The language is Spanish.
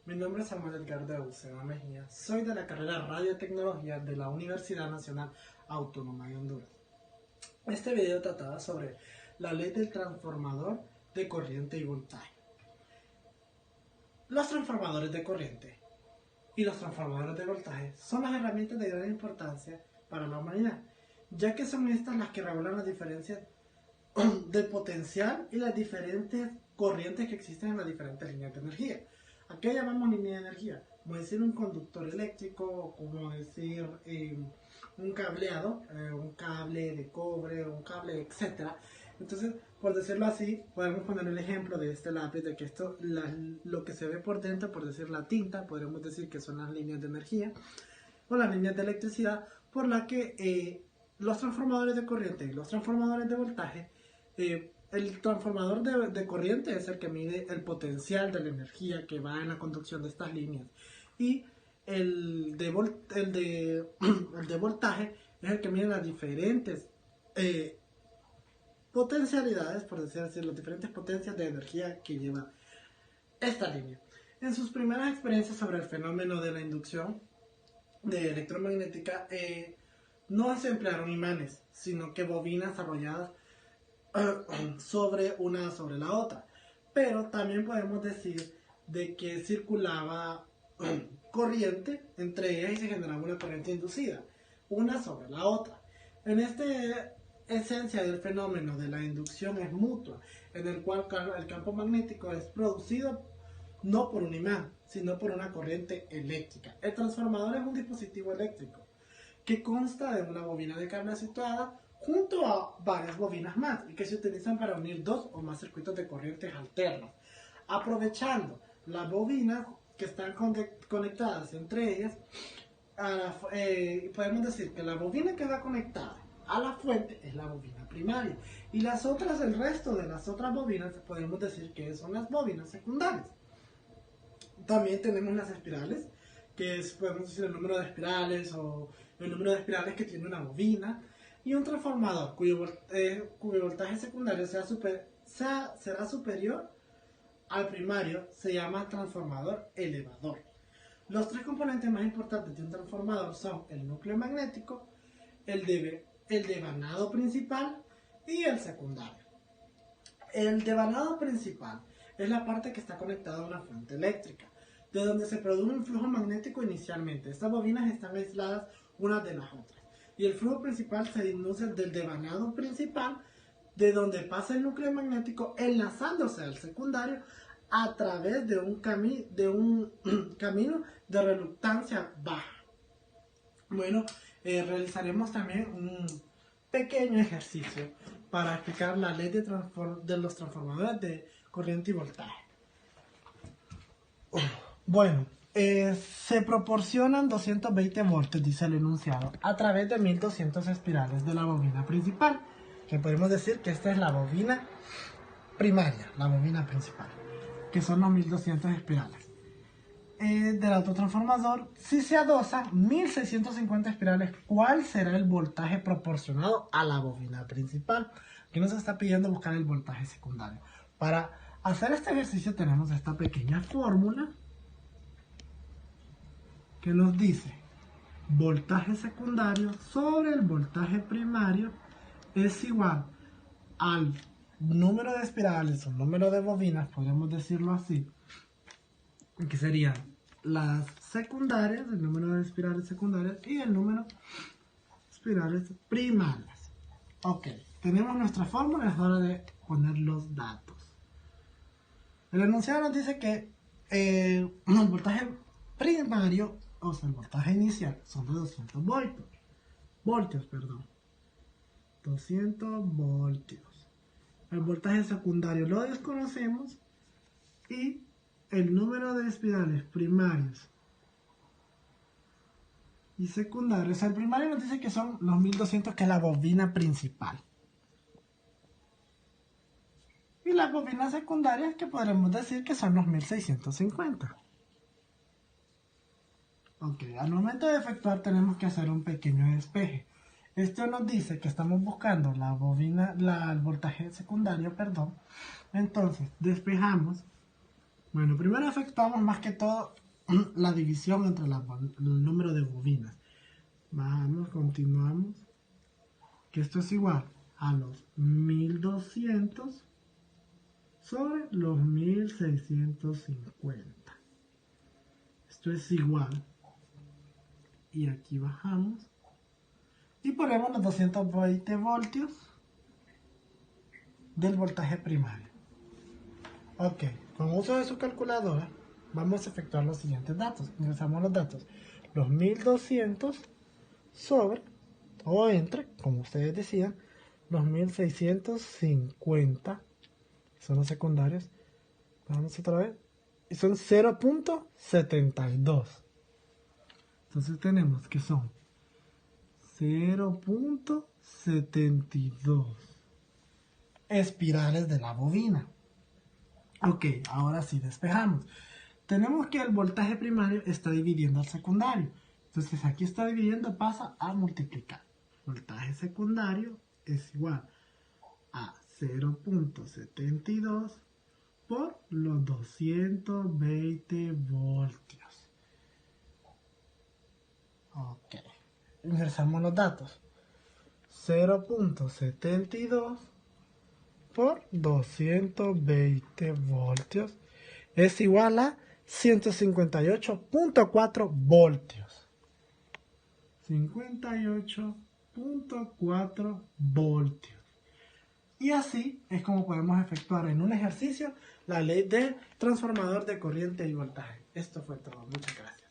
Mi nombre es Samuel Edgardo Eusebio Mejía, soy de la carrera Radiotecnología de la Universidad Nacional Autónoma de Honduras. Este video trataba sobre la ley del transformador de corriente y voltaje. Los transformadores de corriente y los transformadores de voltaje son las herramientas de gran importancia para la humanidad, ya que son estas las que regulan las diferencias del potencial y las diferentes corrientes que existen en las diferentes líneas de energía. ¿A qué llamamos línea de energía? Como decir un conductor eléctrico, como decir un cableado, un cable de cobre, un cable, etc. Entonces, por decirlo así, podemos poner el ejemplo de este lápiz, de que esto, lo que se ve por dentro, por decir la tinta, podríamos decir que son las líneas de energía o las líneas de electricidad por la que los transformadores de corriente y los transformadores de voltaje, el transformador de corriente es el que mide el potencial de la energía que va en la conducción de estas líneas, y el de voltaje es el que mide las diferentes potencialidades, por decir así, las diferentes potencias de energía que lleva esta línea. En sus primeras experiencias sobre el fenómeno de la inducción de electromagnética, no se emplearon imanes, sino que bobinas arrolladas sobre una sobre la otra. Pero también podemos decir de que circulaba corriente entre ellas y se generaba una corriente inducida, una sobre la otra. En esta esencia del fenómeno de la inducción es mutua, en el cual el campo magnético es producido no por un imán, sino por una corriente eléctrica. El transformador es un dispositivo eléctrico que consta de una bobina de cable situada junto a varias bobinas más y que se utilizan para unir dos o más circuitos de corrientes alternas. Aprovechando las bobinas que están conectadas entre ellas, podemos decir que la bobina que va conectada a la fuente es la bobina primaria, y las otras, el resto de las otras bobinas, podemos decir que son las bobinas secundarias. También tenemos las espirales, que podemos decir el número de espirales o el número de espirales que tiene una bobina, y un transformador cuyo voltaje secundario será superior al primario se llama transformador elevador. Los tres componentes más importantes de un transformador son el núcleo magnético, el devanado principal y el secundario. El devanado principal es la parte que está conectada a una fuente eléctrica, de donde se produce un flujo magnético inicialmente. Estas bobinas están aisladas unas de las otras, y el flujo principal se induce del devanado principal, de donde pasa el núcleo magnético enlazándose al secundario a través de un camino de reluctancia baja. Bueno, realizaremos también un pequeño ejercicio para explicar la ley de los transformadores de corriente y voltaje. Bueno, se proporcionan 220 voltios, dice el enunciado, a través de 1200 espirales de la bobina principal, que podemos decir que esta es la bobina primaria, la bobina principal, que son los 1200 espirales. Del autotransformador, si se adosa 1650 espirales, ¿cuál será el voltaje proporcionado a la bobina principal? Aquí nos está pidiendo buscar el voltaje secundario. Para hacer este ejercicio tenemos esta pequeña fórmula que nos dice voltaje secundario sobre el voltaje primario es igual al número de espirales o número de bobinas, podemos decirlo así, que serían las secundarias, el número de espirales secundarias, y el número de espirales primarias. Ok, tenemos nuestra fórmula, es hora de poner los datos. El enunciado nos dice que el voltaje primario, o sea, el voltaje inicial, son de 200 voltios. 200 voltios. El voltaje secundario lo desconocemos, y el número de espirales primarios y secundarios. El primario nos dice que son los 1200, que es la bobina principal. Y las bobinas secundarias, que podremos decir que son los 1650. Ok, al momento de efectuar tenemos que hacer un pequeño despeje. Esto nos dice que estamos buscando el voltaje secundario, perdón. Entonces, despejamos Bueno, primero efectuamos más que todo la división entre el número de bobinas. Vamos, continuamos. Que esto es igual a los 1200 sobre los 1650. Esto es igual. Y aquí bajamos. Y ponemos los 220 voltios del voltaje primario. Ok, con uso de su calculadora vamos a efectuar los siguientes datos. Ingresamos los datos. Los 1200 sobre, o entre, como ustedes decían, los 1650. Son los secundarios. Vamos otra vez. Y son 0.72. Entonces tenemos que son 0.72 espirales de la bobina. Ok, ahora sí despejamos. Tenemos que el voltaje primario está dividiendo al secundario. Entonces aquí está dividiendo, pasa a multiplicar. Voltaje secundario es igual a 0.72 por los 220 voltios. Ok, ingresamos los datos. 0.72 por 220 voltios es igual a 158.4 voltios. 58.4 voltios. Y así es como podemos efectuar en un ejercicio la ley del transformador de corriente y voltaje. Esto fue todo. Muchas gracias.